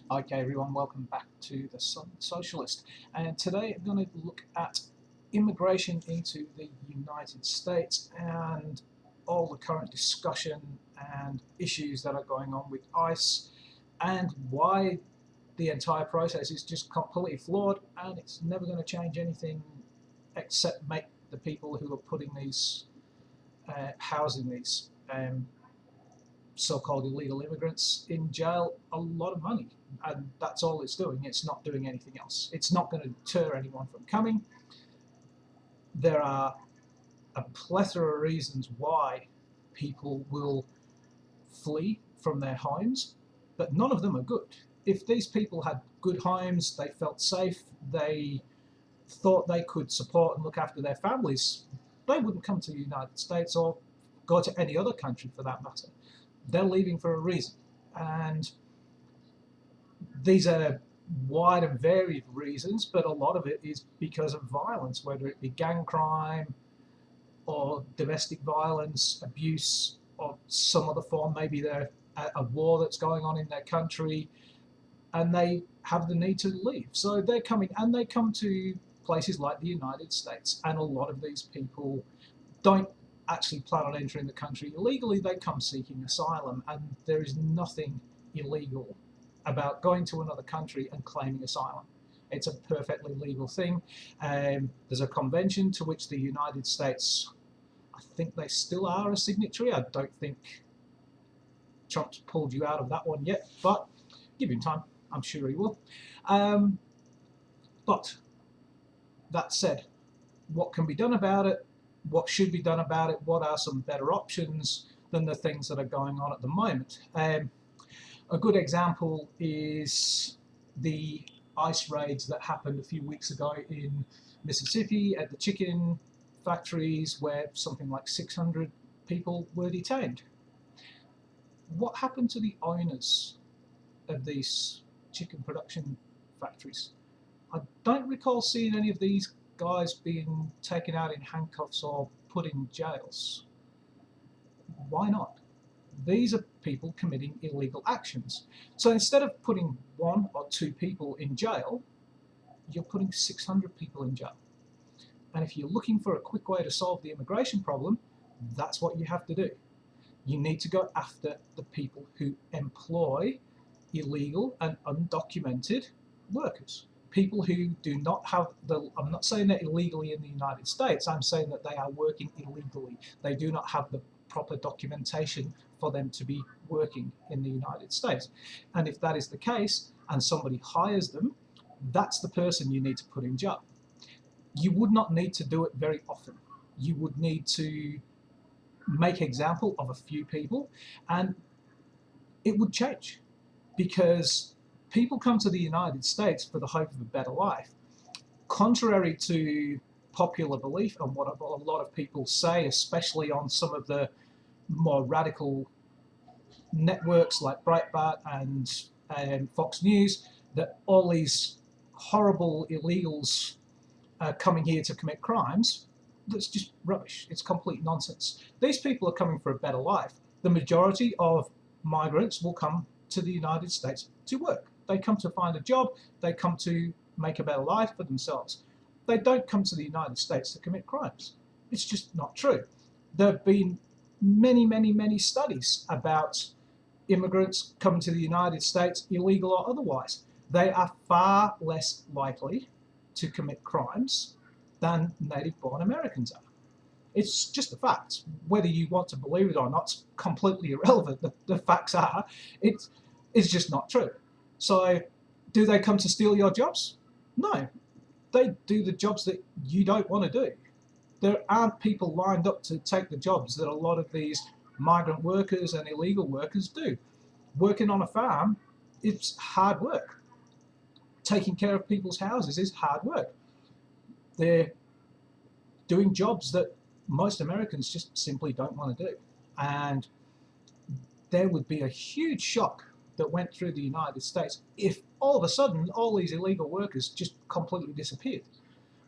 Okay, everyone, welcome back to the Socialist. And today I'm going to look at immigration into the United States and all the current discussion and issues that are going on with ICE and why the entire process is just completely flawed and it's never going to change anything except make the people who are putting these, housing these so-called illegal immigrants in jail a lot of money, and that's all it's doing. It's not doing anything else. It's not going to deter anyone from coming. There are a plethora of reasons why people will flee from their homes, but none of them are good. If these people had good homes, they felt safe, they thought they could support and look after their families, they wouldn't come to the United States or go to any other country for that matter. They're leaving for a reason. And these are wide and varied reasons, but a lot of it is because of violence, whether it be gang crime or domestic violence, abuse, or some other form. Maybe they're a war that's going on in their country and they have the need to leave. So they're coming, and they come to places like the United States. And a lot of these people don't actually plan on entering the country illegally. They come seeking asylum, and there is nothing illegal about going to another country and claiming asylum. It's a perfectly legal thing. There's a convention to which the United States, I think they still are a signatory. I don't think Trump's pulled you out of that one yet, but give him time. I'm sure he will. But that said, what can be done about it? What should be done about it? What are some better options than the things that are going on at the moment? A good example is the ICE raids that happened a few weeks ago in Mississippi at the chicken factories, where something like 600 people were detained. What happened to the owners of these chicken production factories? I don't recall seeing any of these guys being taken out in handcuffs or put in jails. Why not? These are people committing illegal actions. So instead of putting 1 or 2 people in jail, you're putting 600 people in jail. And if you're looking for a quick way to solve the immigration problem, that's what you have to do. You need to go after the people who employ illegal and undocumented workers. People who do not have I'm not saying they're illegally in the United States, I'm saying that they are working illegally. They do not have the proper documentation for them to be working in the United States. And if that is the case, and somebody hires them, that's the person you need to put in jail. You would not need to do it very often. You would need to make example of a few people, and it would change, because people come to the United States for the hope of a better life. Contrary to popular belief and what a lot of people say, especially on some of the more radical networks like Breitbart and Fox News, that all these horrible illegals are coming here to commit crimes. That's just rubbish. It's complete nonsense. These people are coming for a better life. The majority of migrants will come to the United States to work. They come to find a job. They come to make a better life for themselves. They don't come to the United States to commit crimes. It's just not true. There have been many studies about immigrants coming to the United States, illegal or otherwise. They are far less likely to commit crimes than native-born Americans are. It's just a fact. Whether you want to believe it or not, it's completely irrelevant. The facts are, it's just not true. So, do they come to steal your jobs? No. They do the jobs that you don't want to do. There aren't people lined up to take the jobs that a lot of these migrant workers and illegal workers do. Working on a farm, it's hard work. Taking care of people's houses is hard work. They're doing jobs that most Americans just simply don't want to do. And there would be a huge shock that went through the United States if all of a sudden all these illegal workers just completely disappeared.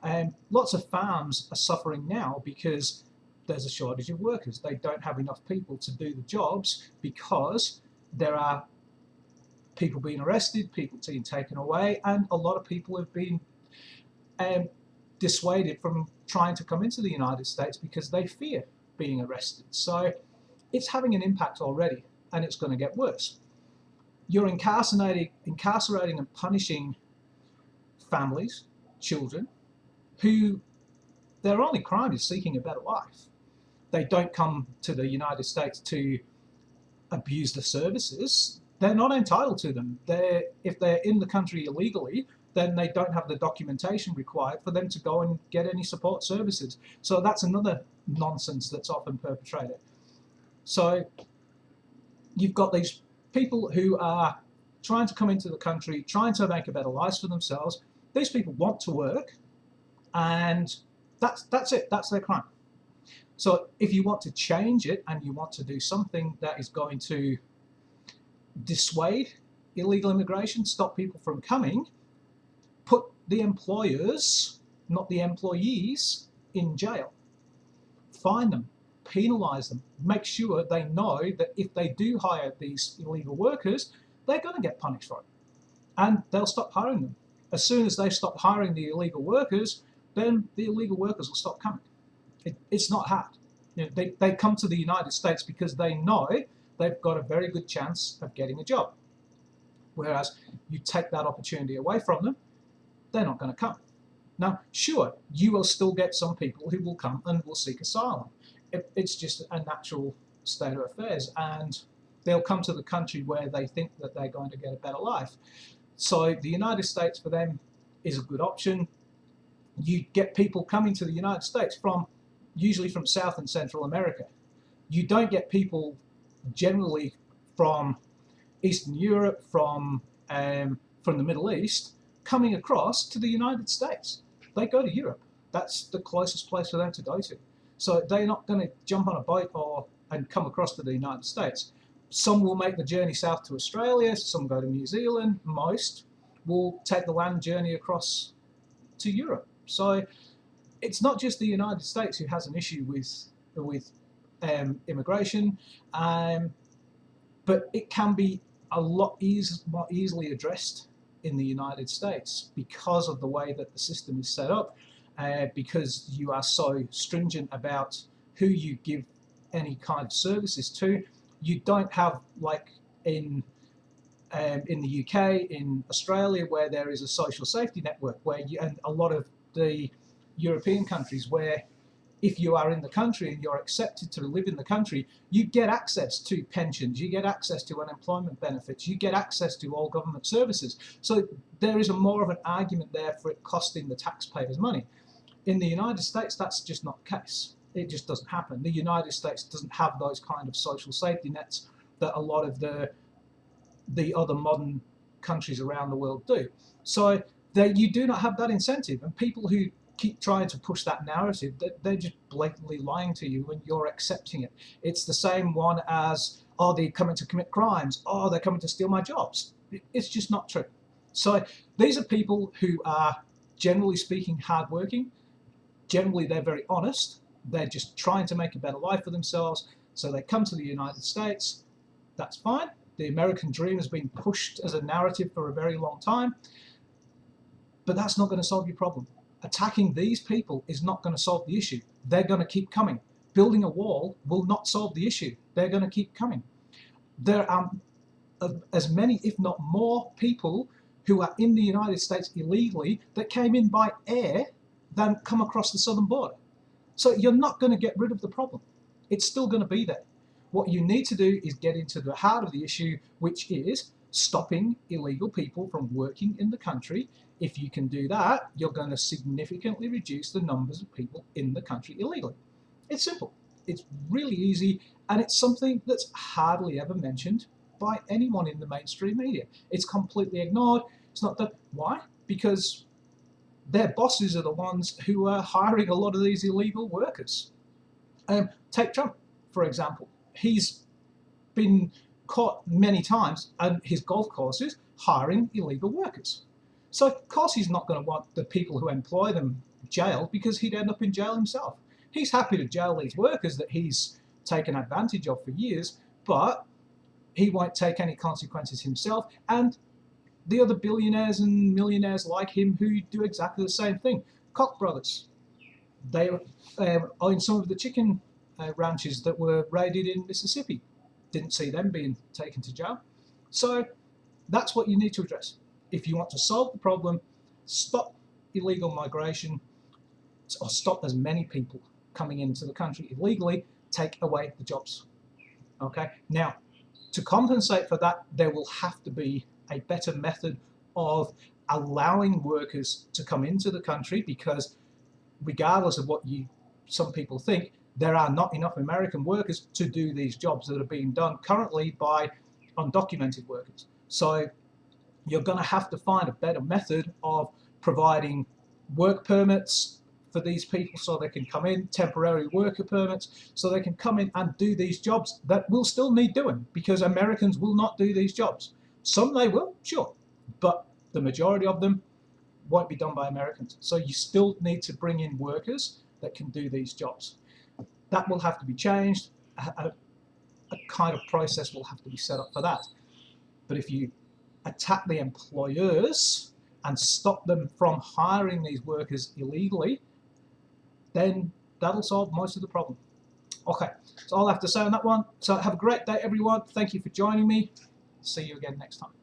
And lots of farms are suffering now because there's a shortage of workers. They don't have enough people to do the jobs because there are people being arrested, people being taken away, and a lot of people have been dissuaded from trying to come into the United States because they fear being arrested. So it's having an impact already, and it's going to get worse. You're incarcerating and punishing families, children, who their only crime is seeking a better life. They don't come to the United States to abuse the services. They're not entitled to them. If they're in the country illegally, then they don't have the documentation required for them to go and get any support services. So that's another nonsense that's often perpetrated. So you've got these people who are trying to come into the country, trying to make a better life for themselves. These people want to work, and that's it. That's their crime. So if you want to change it and you want to do something that is going to dissuade illegal immigration, stop people from coming, put the employers, not the employees, in jail. Fine them, penalise them, make sure they know that if they do hire these illegal workers, they're going to get punished for it. And they'll stop hiring them. As soon as they stop hiring the illegal workers, then the illegal workers will stop coming. It's not hard. You know, they come to the United States because they know they've got a very good chance of getting a job. Whereas you take that opportunity away from them, they're not going to come. Now, sure, you will still get some people who will come and will seek asylum. It's just a natural state of affairs, and they'll come to the country where they think that they're going to get a better life. So the United States for them is a good option. You get people coming to the United States usually from South and Central America. You don't get people generally from Eastern Europe, from the Middle East, coming across to the United States. They go to Europe. That's the closest place for them to go to. So they're not going to jump on a boat and come across to the United States. Some will make the journey south to Australia, some go to New Zealand, most will take the land journey across to Europe. So it's not just the United States who has an issue with immigration, but it can be a lot more easily addressed in the United States because of the way that the system is set up, because you are so stringent about who you give any kind of services to. You don't have, like in the UK, in Australia, where there is a social safety network, and a lot of the European countries, where if you are in the country and you're accepted to live in the country, you get access to pensions, you get access to unemployment benefits, you get access to all government services. So there is more of an argument there for it costing the taxpayers money. In the United States, that's just not the case. It just doesn't happen. The United States doesn't have those kind of social safety nets that a lot of the other modern countries around the world do. So you do not have that incentive, and people who keep trying to push that narrative, they're just blatantly lying to you and you're accepting it. It's the same one as, oh, they're coming to commit crimes, oh, they're coming to steal my jobs. It's just not true. So these are people who are, generally speaking, hardworking. Generally, they're very honest. They're just trying to make a better life for themselves. So they come to the United States. That's fine. The American dream has been pushed as a narrative for a very long time. But that's not going to solve your problem. Attacking these people is not going to solve the issue. They're going to keep coming. Building a wall will not solve the issue. They're going to keep coming. There are as many, if not more, people who are in the United States illegally that came in by air than come across the southern border. So you're not going to get rid of the problem. It's still going to be there. What you need to do is get into the heart of the issue, which is stopping illegal people from working in the country. If you can do that, you're going to significantly reduce the numbers of people in the country illegally. It's simple. It's really easy, and it's something that's hardly ever mentioned by anyone in the mainstream media. It's completely ignored. It's not that. Why? Because their bosses are the ones who are hiring a lot of these illegal workers. Take Trump, for example. He's been caught many times on his golf courses hiring illegal workers. So of course he's not going to want the people who employ them jailed, because he'd end up in jail himself. He's happy to jail these workers that he's taken advantage of for years, but he won't take any consequences himself, and the other billionaires and millionaires like him who do exactly the same thing. Koch brothers, they own some of the chicken ranches that were raided in Mississippi. Didn't see them being taken to jail. So that's what you need to address. If you want to solve the problem, stop illegal migration, or stop as many people coming into the country illegally, take away the jobs. Okay. Now, to compensate for that, there will have to be a better method of allowing workers to come into the country, because regardless of what some people think, there are not enough American workers to do these jobs that are being done currently by undocumented workers. So you're going to have to find a better method of providing work permits for these people so they can come in, temporary worker permits, so they can come in and do these jobs that will still need doing, because Americans will not do these jobs. Some they will, sure, but the majority of them won't be done by Americans. So you still need to bring in workers that can do these jobs. That will have to be changed. A kind of process will have to be set up for that. But if you attack the employers and stop them from hiring these workers illegally, then that'll solve most of the problem. Okay, so all I have to say on that one. So have a great day, everyone. Thank you for joining me. See you again next time.